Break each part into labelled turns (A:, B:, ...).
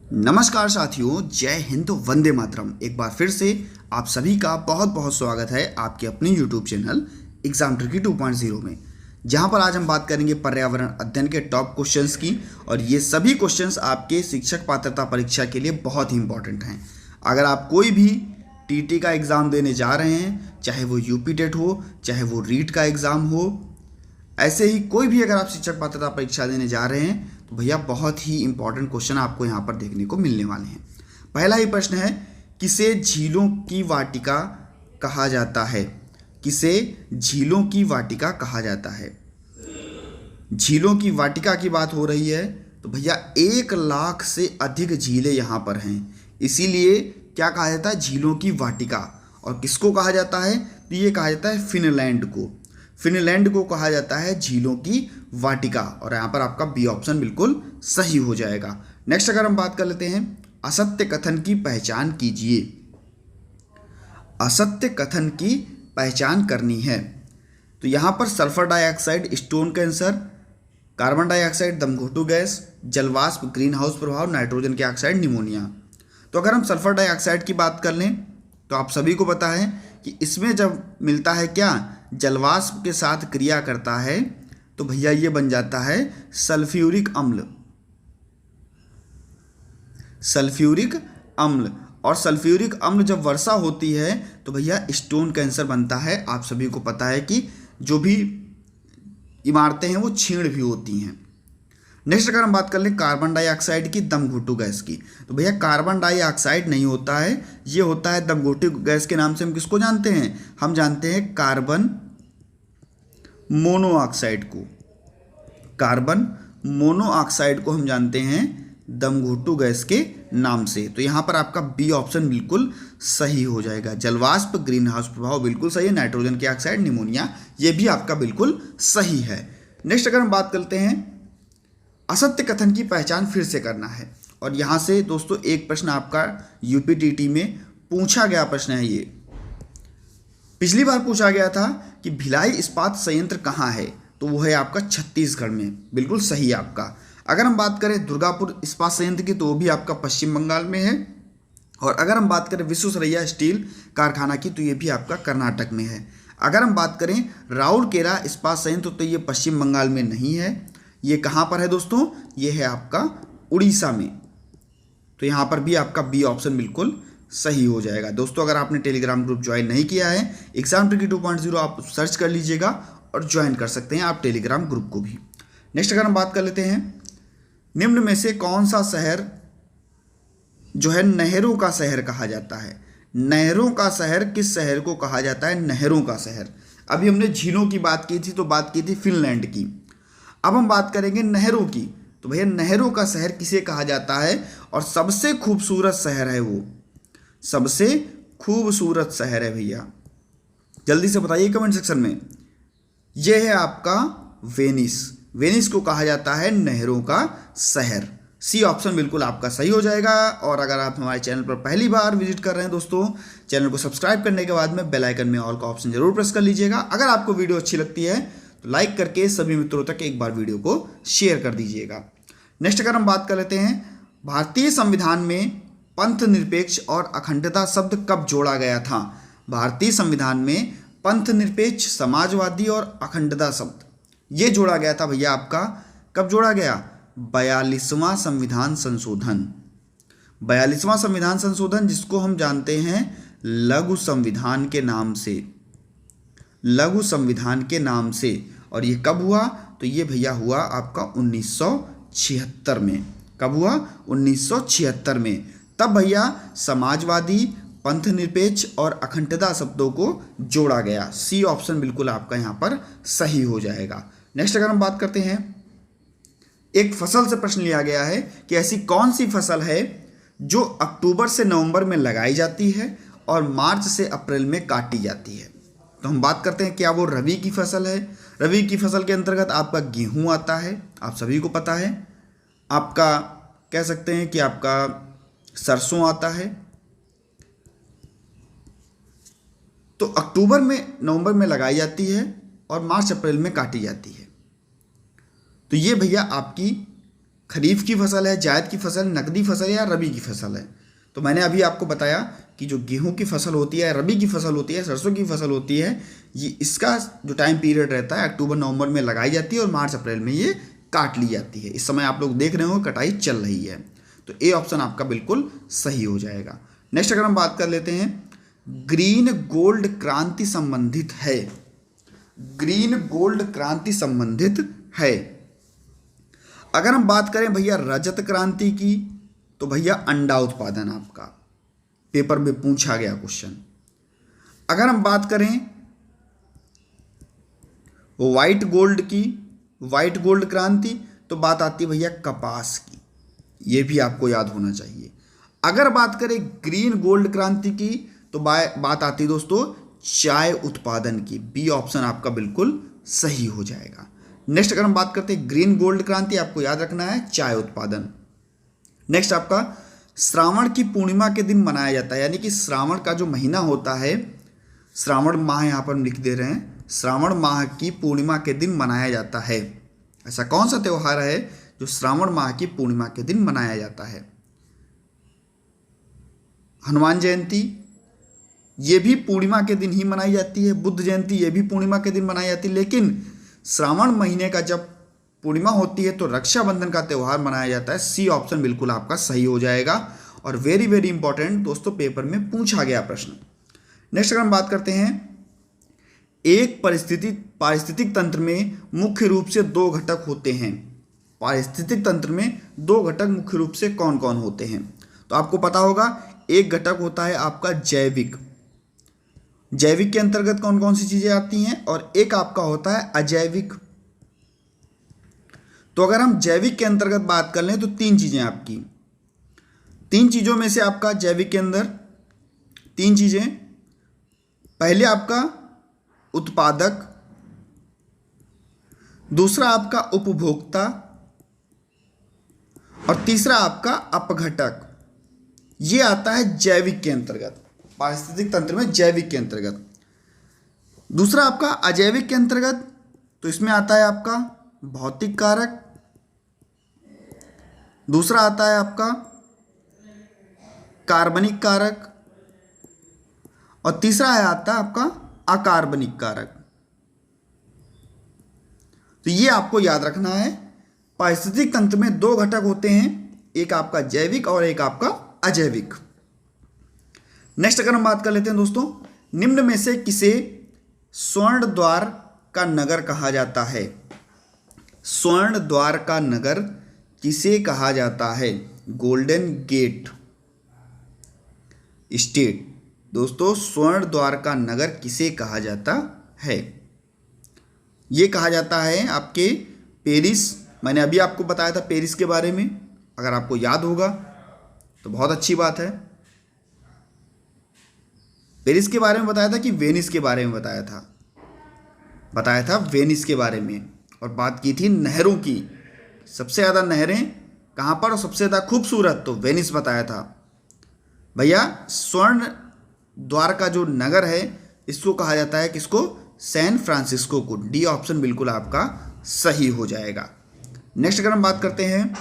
A: नमस्कार साथियों, जय हिंद, वंदे मातरम। एक बार फिर से आप सभी का बहुत बहुत स्वागत है आपके अपने यूट्यूब चैनल एग्जाम ट्रिकी 2.0 में, जहां पर आज हम बात करेंगे पर्यावरण अध्ययन के टॉप क्वेश्चंस की। और ये सभी क्वेश्चंस आपके शिक्षक पात्रता परीक्षा के लिए बहुत ही इंपॉर्टेंट हैं। अगर आप कोई भी टीटी का एग्ज़ाम देने जा रहे हैं, चाहे वो यूपी टेट हो, चाहे वो रीट का एग्ज़ाम हो, ऐसे ही कोई भी अगर आप शिक्षक पात्रता परीक्षा देने जा रहे हैं तो भैया बहुत ही इंपॉर्टेंट क्वेश्चन आपको यहाँ पर देखने को मिलने वाले हैं। पहला ही प्रश्न है, किसे झीलों की वाटिका कहा जाता है? किसे झीलों की वाटिका कहा जाता है? झीलों की वाटिका की बात हो रही है तो भैया 1 लाख से अधिक झीलें यहाँ पर हैं, इसीलिए क्या कहा जाता है? झीलों की वाटिका। और किसको कहा जाता है? तो ये कहा जाता है फिनलैंड को। फिनलैंड को कहा जाता है झीलों की वाटिका। और यहाँ पर आपका बी ऑप्शन बिल्कुल सही हो जाएगा। नेक्स्ट अगर हम बात कर लेते हैं, असत्य कथन की पहचान कीजिए। असत्य कथन की पहचान करनी है तो यहाँ पर sulphur dioxide stone cancer, carbon dioxide दमघोटू गैस, जलवाष्प ग्रीन हाउस प्रभाव, नाइट्रोजन के ऑक्साइड निमोनिया। तो अगर हम सल्फर डाइऑक्साइड की बात कर लें तो आप सभी को पता है कि इसमें जब मिलता है क्या, जलवाष्प के साथ क्रिया करता है तो भैया ये बन जाता है सल्फ्यूरिक अम्ल। सल्फ्यूरिक अम्ल, और सल्फ्यूरिक अम्ल जब वर्षा होती है तो भैया स्टोन कैंसर बनता है। आप सभी को पता है कि जो भी इमारतें हैं वो क्षीण भी होती हैं। नेक्स्ट अगर हम बात कर लें कार्बन डाइऑक्साइड की, दमघोटू गैस की, तो भैया कार्बन डाइऑक्साइड नहीं होता है, ये होता है दमघोटू गैस के नाम से हम किसको जानते हैं? हम जानते हैं कार्बन मोनोऑक्साइड को। कार्बन मोनोऑक्साइड को हम जानते हैं दमघोटू गैस के नाम से। तो यहाँ पर आपका बी ऑप्शन बिल्कुल सही हो जाएगा। जलवाष्प ग्रीन हाउस प्रभाव बिल्कुल सही है, नाइट्रोजन के ऑक्साइड निमोनिया ये भी आपका बिल्कुल सही है। नेक्स्ट अगर हम बात करते हैं, असत्य कथन की पहचान फिर से करना है। और यहाँ से दोस्तों एक प्रश्न आपका यूपीटीटी में पूछा गया प्रश्न है। ये पिछली बार पूछा गया था कि भिलाई इस्पात संयंत्र कहाँ है, तो वो है आपका छत्तीसगढ़ में। बिल्कुल सही है आपका। अगर हम बात करें दुर्गापुर इस्पात संयंत्र की तो वो भी आपका पश्चिम बंगाल में है। और अगर हम बात करें विश्वेश्वरैया स्टील कारखाना की तो ये भी आपका कर्नाटक में है। अगर हम बात करें राउरकेला इस्पात संयंत्र तो ये पश्चिम बंगाल में नहीं है। ये कहाँ पर है दोस्तों? ये है आपका उड़ीसा में। तो यहाँ पर भी आपका बी ऑप्शन बिल्कुल सही हो जाएगा। दोस्तों अगर आपने टेलीग्राम ग्रुप ज्वाइन नहीं किया है, एग्जाम ट्रिकी 2.0 आप सर्च कर लीजिएगा और ज्वाइन कर सकते हैं आप टेलीग्राम ग्रुप को भी। नेक्स्ट अगर हम बात कर लेते हैं, निम्न में से कौन सा शहर जो है नहरों का शहर कहा जाता है? नहरों का शहर किस शहर को कहा जाता है? नहरों का शहर। अभी हमने झीलों की बात की थी तो बात की थी फिनलैंड की। अब हम बात करेंगे नहरों की, तो भैया नहरों का शहर किसे कहा जाता है? और सबसे खूबसूरत शहर है वो, सबसे खूबसूरत शहर है भैया, जल्दी से बताइए कमेंट सेक्शन में। यह है आपका वेनिस। वेनिस को कहा जाता है नहरों का शहर। सी ऑप्शन बिल्कुल आपका सही हो जाएगा। और अगर आप हमारे चैनल पर पहली बार विजिट कर रहे हैं दोस्तों, चैनल को सब्सक्राइब करने के बाद में बेल आइकन में ऑल का ऑप्शन जरूर प्रेस कर लीजिएगा। अगर आपको वीडियो अच्छी लगती है तो लाइक करके सभी मित्रों तक एक बार वीडियो को शेयर कर दीजिएगा। नेक्स्ट अगर हम बात कर लेते हैं, भारतीय संविधान में पंथ निरपेक्ष और अखंडता शब्द कब जोड़ा गया था? भारतीय संविधान में पंथ निरपेक्ष, समाजवादी और अखंडता शब्द ये जोड़ा गया था भैया आपका। कब जोड़ा गया? 42वां संविधान संशोधन। 42वां संविधान संशोधन जिसको हम जानते हैं लघु संविधान के नाम से, लघु संविधान के नाम से। और ये कब हुआ? तो ये भैया हुआ आपका 1976 में। कब हुआ? 1976 में। तब भैया समाजवादी, पंथ निरपेक्ष और अखंडता शब्दों को जोड़ा गया। सी ऑप्शन बिल्कुल आपका यहाँ पर सही हो जाएगा। नेक्स्ट अगर हम बात करते हैं, एक फसल से प्रश्न लिया गया है कि ऐसी कौन सी फसल है जो अक्टूबर से नवंबर में लगाई जाती है और मार्च से अप्रैल में काटी जाती है? तो हम बात करते हैं क्या वो रबी की फसल है? रबी की फसल के अंतर्गत आपका गेहूं आता है, आप सभी को पता है। आपका कह सकते हैं कि आपका सरसों आता है। तो अक्टूबर में नवंबर में लगाई जाती है और मार्च अप्रैल में काटी जाती है। तो ये भैया आपकी खरीफ की फसल है, जायद की फसल, नकदी फसल या रबी की फसल है। तो मैंने अभी आपको बताया कि जो गेहूं की फसल होती है, रबी की फसल होती है, सरसों की फसल होती है, ये इसका जो टाइम पीरियड रहता है अक्टूबर नवंबर में लगाई जाती है और मार्च अप्रैल में ये काट ली जाती है। इस समय आप लोग देख रहे हो कटाई चल रही है। तो ए ऑप्शन आपका बिल्कुल सही हो जाएगा। नेक्स्ट अगर हम बात कर लेते हैं, ग्रीन गोल्ड क्रांति संबंधित है। ग्रीन गोल्ड क्रांति संबंधित है। अगर हम बात करें भैया रजत क्रांति की, तो भैया अंडा उत्पादन आपका पेपर में पूछा गया क्वेश्चन। अगर हम बात करें व्हाइट गोल्ड की, व्हाइट गोल्ड क्रांति, तो बात आती है भैया कपास की, ये भी आपको याद होना चाहिए। अगर बात करें ग्रीन गोल्ड क्रांति की, तो बात आती है दोस्तों चाय उत्पादन की। बी ऑप्शन आपका बिल्कुल सही हो जाएगा। नेक्स्ट अगर हम बात करते हैं ग्रीन गोल्ड क्रांति, आपको याद रखना है चाय उत्पादन। नेक्स्ट आपका श्रावण की पूर्णिमा के दिन मनाया जाता है, यानी कि श्रावण का जो महीना होता है, श्रावण माह यहाँ पर हम लिख दे रहे हैं, श्रावण माह की पूर्णिमा के दिन मनाया जाता है। ऐसा कौन सा त्यौहार है जो श्रावण माह की पूर्णिमा के दिन मनाया जाता है? हनुमान जयंती, ये भी पूर्णिमा के दिन ही मनाई जाती है। बुद्ध जयंती, ये भी पूर्णिमा के दिन मनाई जाती है। लेकिन श्रावण महीने का जब पूर्णिमा होती है तो रक्षाबंधन का त्यौहार मनाया जाता है। सी ऑप्शन बिल्कुल आपका सही हो जाएगा और वेरी वेरी इंपॉर्टेंट दोस्तों, पेपर में पूछा गया प्रश्न। नेक्स्ट अगर हम बात करते हैं, एक पारिस्थितिक तंत्र में मुख्य रूप से दो घटक होते हैं। पारिस्थितिक तंत्र में दो घटक मुख्य रूप से कौन कौन होते हैं? तो आपको पता होगा, एक घटक होता है आपका जैविक। जैविक के अंतर्गत कौन कौन सी चीजें आती हैं, और एक आपका होता है अजैविक। तो अगर हम जैविक के अंतर्गत बात कर लें तो तीन चीजें आपकी, तीन चीजों में से आपका जैविक के अंदर तीन चीजें, पहले आपका उत्पादक, दूसरा आपका उपभोक्ता और तीसरा आपका अपघटक। ये आता है जैविक के अंतर्गत, पारिस्थितिक तंत्र में जैविक के अंतर्गत। दूसरा आपका अजैविक के अंतर्गत, तो इसमें आता है आपका भौतिक कारक, दूसरा आता है आपका कार्बनिक कारक और तीसरा है आता है आपका अकार्बनिक कारक। तो ये आपको याद रखना है। पारिस्थितिक तंत्र में दो घटक होते हैं, एक आपका जैविक और एक आपका अजैविक। नेक्स्ट अगर हम बात कर लेते हैं दोस्तों, निम्न में से किसे स्वर्ण द्वार का नगर कहा जाता है? स्वर्ण द्वार का नगर किसे कहा जाता है? Golden gate state. दोस्तों स्वर्ण द्वार का नगर किसे कहा जाता है? ये कहा जाता है आपके पेरिस। मैंने अभी आपको बताया था पेरिस के बारे में, अगर आपको याद होगा तो बहुत अच्छी बात है। पेरिस के बारे में बताया था कि वेनिस के बारे में बताया था वेनिस के बारे में, और बात की थी नहरों की। सबसे ज़्यादा नहरें कहाँ पर और सबसे ज़्यादा खूबसूरत, तो वेनिस बताया था। भैया स्वर्ण द्वार का जो नगर है इसको कहा जाता है किसको? सैन फ्रांसिस्को को। डी ऑप्शन बिल्कुल आपका सही हो जाएगा। नेक्स्ट अगर हम बात करते हैं,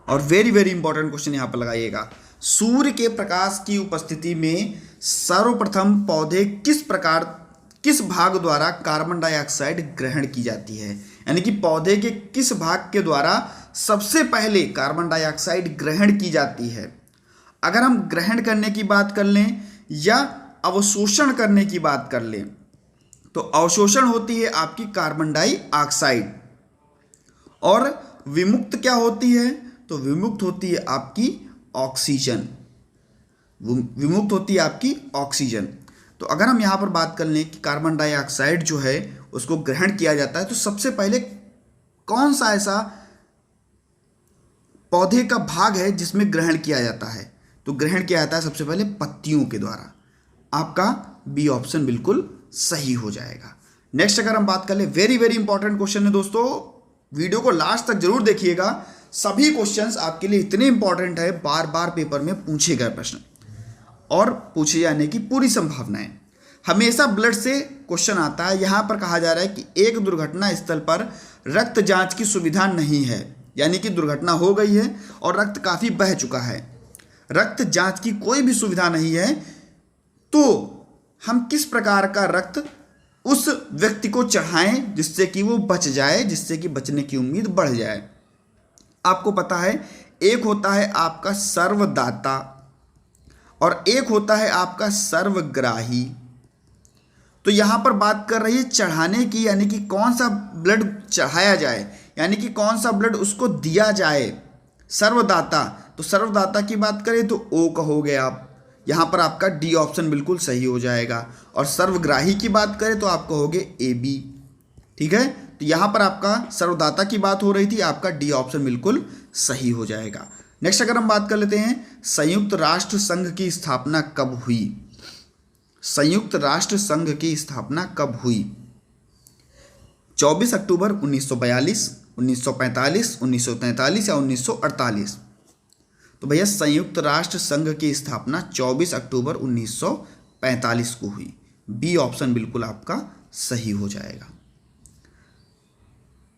A: और वेरी वेरी इंपॉर्टेंट क्वेश्चन यहाँ पर लगाइएगा, सूर्य के प्रकाश की उपस्थिति में सर्वप्रथम पौधे किस भाग द्वारा कार्बन डाइऑक्साइड ग्रहण की जाती है? यानी कि पौधे के किस भाग के द्वारा सबसे पहले कार्बन डाइऑक्साइड ग्रहण की जाती है? अगर हम ग्रहण करने की बात कर लें या अवशोषण करने की बात कर लें, तो अवशोषण होती है आपकी कार्बन डाइऑक्साइड, और विमुक्त क्या होती है? तो विमुक्त होती है आपकी ऑक्सीजन। विमुक्त होती है आपकी ऑक्सीजन। तो अगर हम यहाँ पर बात कर लें कि कार्बन डाइऑक्साइड जो है उसको ग्रहण किया जाता है, तो सबसे पहले कौन सा ऐसा पौधे का भाग है जिसमें ग्रहण किया जाता है? तो ग्रहण किया जाता है सबसे पहले पत्तियों के द्वारा। आपका बी ऑप्शन बिल्कुल सही हो जाएगा। नेक्स्ट अगर हम बात कर ले, वेरी वेरी इंपॉर्टेंट क्वेश्चन है दोस्तों, वीडियो को लास्ट तक जरूर देखिएगा। सभी क्वेश्चंस आपके लिए इतने इंपॉर्टेंट है, बार बार पेपर में पूछे गए प्रश्न और पूछे जाने की पूरी संभावना है। हमेशा ब्लड से क्वेश्चन आता है। यहाँ पर कहा जा रहा है कि एक दुर्घटना स्थल पर रक्त जांच की सुविधा नहीं है। यानी कि दुर्घटना हो गई है और रक्त काफ़ी बह चुका है, रक्त जांच की कोई भी सुविधा नहीं है, तो हम किस प्रकार का रक्त उस व्यक्ति को चढ़ाएं जिससे कि वो बच जाए, जिससे कि बचने की उम्मीद बढ़ जाए। आपको पता है एक होता है आपका सर्वदाता और एक होता है आपका सर्वग्राही। तो यहाँ पर बात कर रही है चढ़ाने की, यानी कि कौन सा ब्लड चढ़ाया जाए, यानी कि कौन सा ब्लड उसको दिया जाए। सर्वदाता, तो सर्वदाता की बात करें तो ओ कहोगे आप, यहाँ पर आपका डी ऑप्शन बिल्कुल सही हो जाएगा। और सर्वग्राही की बात करें तो आप कहोगे ए बी। ठीक है, तो यहाँ पर आपका सर्वदाता की बात हो रही थी, आपका डी ऑप्शन बिल्कुल सही हो जाएगा। नेक्स्ट अगर हम बात कर लेते हैं, संयुक्त राष्ट्र संघ की स्थापना कब हुई। संयुक्त राष्ट्र संघ की स्थापना कब हुई? 24 अक्टूबर 1942, 1945, 1943 या 1948? तो भैया संयुक्त राष्ट्र संघ की स्थापना 24 अक्टूबर 1945 को हुई। बी ऑप्शन बिल्कुल आपका सही हो जाएगा।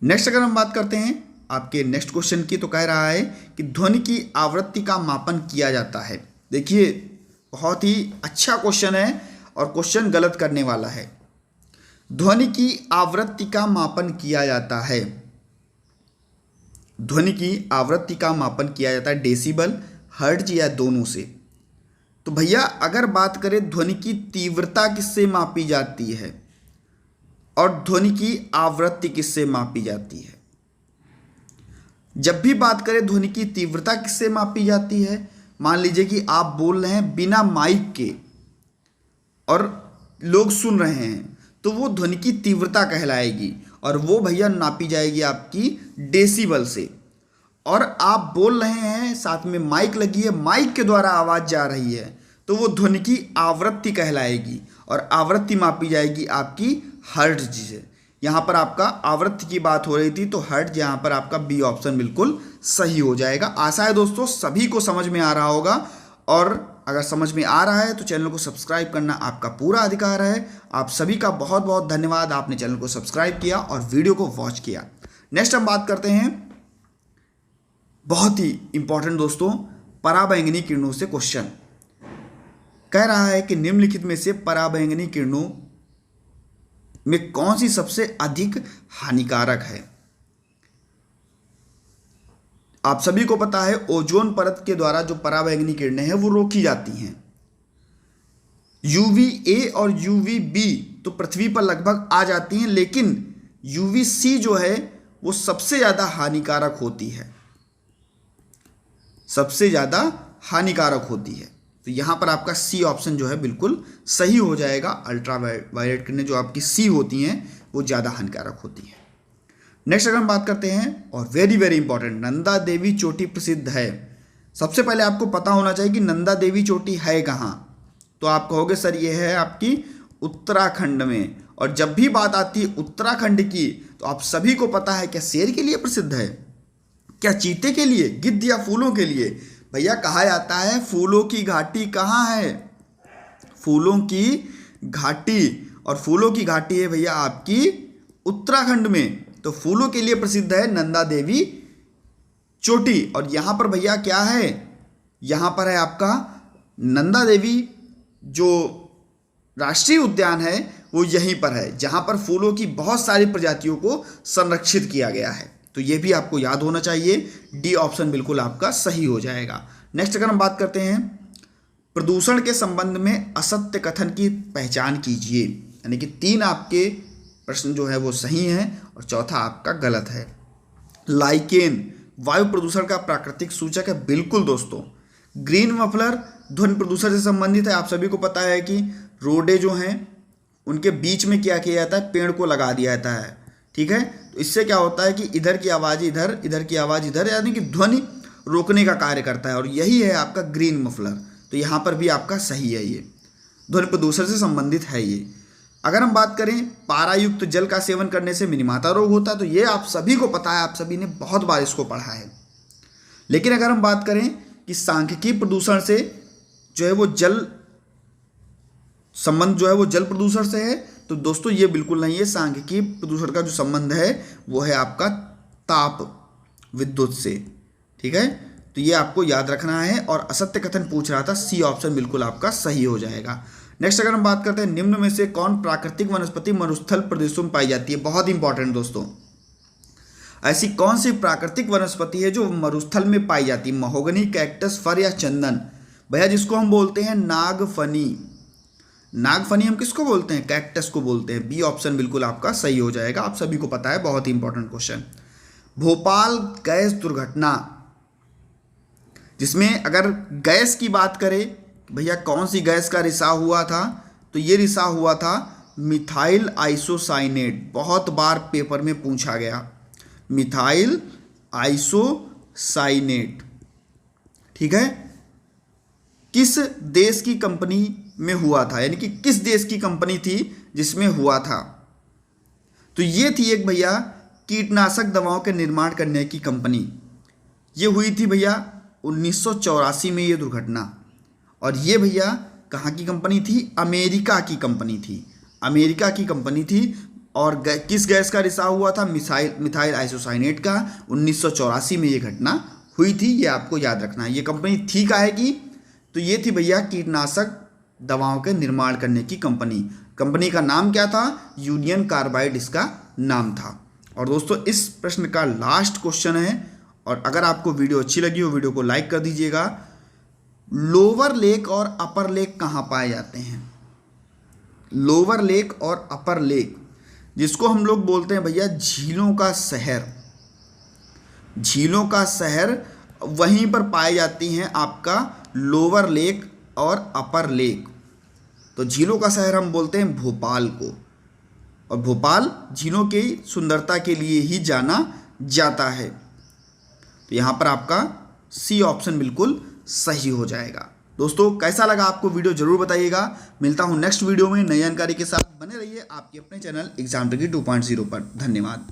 A: नेक्स्ट अगर हम बात करते हैं आपके नेक्स्ट क्वेश्चन की, तो कह रहा है कि ध्वनि की आवृत्ति का मापन किया जाता है। देखिए बहुत ही अच्छा क्वेश्चन है और क्वेश्चन गलत करने वाला है। ध्वनि की आवृत्ति का मापन किया जाता है, ध्वनि की आवृत्ति का मापन किया जाता है डेसिबल, हर्ट्ज या दोनों से। तो भैया अगर बात करें ध्वनि की तीव्रता किससे मापी जाती है और ध्वनि की आवृत्ति किससे मापी जाती है? जब भी बात करें ध्वनि की तीव्रता किससे मापी जाती है, मान लीजिए कि आप बोल रहे हैं बिना माइक के और लोग सुन रहे हैं, तो वो ध्वनि की तीव्रता कहलाएगी और वो भैया नापी जाएगी आपकी डेसिबल से। और आप बोल रहे हैं साथ में माइक लगी है, माइक के द्वारा आवाज़ जा रही है, तो वो ध्वनि की आवृत्ति कहलाएगी और आवृत्ति मापी जाएगी आपकी हर्ट्ज से। यहाँ पर आपका आवृत्ति की बात हो रही थी, तो हर्ट्ज यहाँ पर आपका बी ऑप्शन बिल्कुल सही हो जाएगा। आशा है दोस्तों सभी को समझ में आ रहा होगा, और अगर समझ में आ रहा है तो चैनल को सब्सक्राइब करना आपका पूरा अधिकार है। आप सभी का बहुत बहुत धन्यवाद, आपने चैनल को सब्सक्राइब किया और वीडियो को वॉच किया। नेक्स्ट हम बात करते हैं बहुत ही इंपॉर्टेंट दोस्तों, पराबैंगनी किरणों से क्वेश्चन। कह रहा है कि निम्नलिखित में से पराबैंगनी किरणों में कौन सी सबसे अधिक हानिकारक है? आप सभी को पता है ओजोन परत के द्वारा जो पराबैंगनी किरणें हैं वो रोकी जाती हैं। यूवीए और यूवीबी तो पृथ्वी पर लगभग आ जाती हैं, लेकिन यूवीसी जो है वो सबसे ज़्यादा हानिकारक होती है, सबसे ज़्यादा हानिकारक होती है। तो यहाँ पर आपका सी ऑप्शन जो है बिल्कुल सही हो जाएगा। अल्ट्रा वायलेट किरणें जो आपकी सी होती हैं वो ज़्यादा हानिकारक होती हैं। नेक्स्ट अगर हम बात करते हैं, और very very important, Nanda Devi चोटी प्रसिद्ध है। सबसे पहले आपको पता होना चाहिए कि नंदा देवी चोटी है कहाँ। तो आप कहोगे सर ये है आपकी उत्तराखंड में, और जब भी बात आती है उत्तराखंड की तो आप सभी को पता है क्या शेर के लिए प्रसिद्ध है, क्या चीते के लिए, गिद्ध या फूलों के लिए? भैया कहा जाता है फूलों की घाटी कहाँ है, फूलों की घाटी, और फूलों की घाटी है भैया आपकी उत्तराखंड में। तो फूलों के लिए प्रसिद्ध है नंदा देवी चोटी। और यहाँ पर भैया क्या है, यहाँ पर है आपका नंदा देवी जो राष्ट्रीय उद्यान है वो यहीं पर है, जहाँ पर फूलों की बहुत सारी प्रजातियों को संरक्षित किया गया है। तो ये भी आपको याद होना चाहिए, डी ऑप्शन बिल्कुल आपका सही हो जाएगा। नेक्स्ट अगर हम बात करते हैं, प्रदूषण के संबंध में असत्य कथन की पहचान कीजिए। यानी कि 3 आपके प्रश्न जो है वो सही हैं और चौथा आपका गलत है। लाइकेन वायु प्रदूषण का प्राकृतिक सूचक है, बिल्कुल दोस्तों। ग्रीन मफलर ध्वनि प्रदूषण से संबंधित है। आप सभी को पता है कि रोडें जो हैं उनके बीच में क्या किया जाता है, पेड़ को लगा दिया जाता है, ठीक है। तो इससे क्या होता है कि इधर की आवाज़ इधर, इधर की आवाज़ इधर, यानी कि ध्वनि रोकने का कार्य करता है, और यही है आपका ग्रीन मफलर। तो यहाँ पर भी आपका सही है, ये ध्वनि प्रदूषण से संबंधित है ये। अगर हम बात करें पारायुक्त जल का सेवन करने से मिनीमाता रोग होता है, तो ये आप सभी को पता है, आप सभी ने बहुत बार इसको पढ़ा है। लेकिन अगर हम बात करें कि सांख्यिकी प्रदूषण से जो है वो जल संबंध जो है वो जल प्रदूषण से है, तो दोस्तों ये बिल्कुल नहीं है। सांख्यिकी प्रदूषण का जो संबंध है वो है आपका ताप विद्युत से। ठीक है, तो ये आपको याद रखना है। और असत्य कथन पूछ रहा था, सी ऑप्शन बिल्कुल आपका सही हो जाएगा। नेक्स्ट अगर हम बात करते हैं, निम्न में से कौन प्राकृतिक वनस्पति मरुस्थल प्रदेशों में पाई जाती है? बहुत इंपॉर्टेंट दोस्तों, ऐसी कौन सी प्राकृतिक वनस्पति है जो मरुस्थल में पाई जाती है? महोगनी, कैक्टस, फर या चंदन? भैया जिसको हम बोलते हैं नागफनी। नागफनी हम किसको बोलते हैं? कैक्टस को बोलते हैं। बी ऑप्शन बिल्कुल आपका सही हो जाएगा। आप सभी को पता है, बहुत ही इंपॉर्टेंट क्वेश्चन। भोपाल गैस दुर्घटना, जिसमें अगर गैस की बात करें भैया, कौन सी गैस का रिसाव हुआ था? तो ये रिसाव हुआ था मिथाइल आइसोसाइनेट। बहुत बार पेपर में पूछा गया, मिथाइल आइसोसाइनेट। ठीक है, किस देश की कंपनी में हुआ था, यानी कि किस देश की कंपनी थी जिसमें हुआ था? तो ये थी एक भैया कीटनाशक दवाओं के निर्माण करने की कंपनी। ये हुई थी भैया 1984 में ये दुर्घटना। और ये भैया कहाँ की कंपनी थी? अमेरिका की कंपनी थी। अमेरिका की कंपनी थी। और किस गैस का रिसाव हुआ था? मिथाइल आइसोसाइनेट का। 1984 में ये घटना हुई थी, ये आपको याद रखना है। ये कंपनी थी काहे की? तो ये थी भैया कीटनाशक दवाओं के निर्माण करने की कंपनी। कंपनी का नाम क्या था? यूनियन कार्बाइड इसका नाम था। और दोस्तों इस प्रश्न का लास्ट क्वेश्चन है, और अगर आपको वीडियो अच्छी लगी हो वीडियो को लाइक कर दीजिएगा। लोअर लेक और अपर लेक कहाँ पाए जाते हैं? लोअर लेक और अपर लेक, जिसको हम लोग बोलते हैं भैया झीलों का शहर। झीलों का शहर वहीं पर पाई जाती हैं आपका लोअर लेक और अपर लेक। तो झीलों का शहर हम बोलते हैं भोपाल को। और भोपाल झीलों की सुंदरता के लिए ही जाना जाता है। तो यहाँ पर आपका सी ऑप्शन बिल्कुल सही हो जाएगा। दोस्तों कैसा लगा आपको वीडियो जरूर बताइएगा। मिलता हूँ नेक्स्ट वीडियो में नई जानकारी के साथ। बने रहिए आपके अपने चैनल एग्जाम ट्रिकी 2.0 पर। धन्यवाद।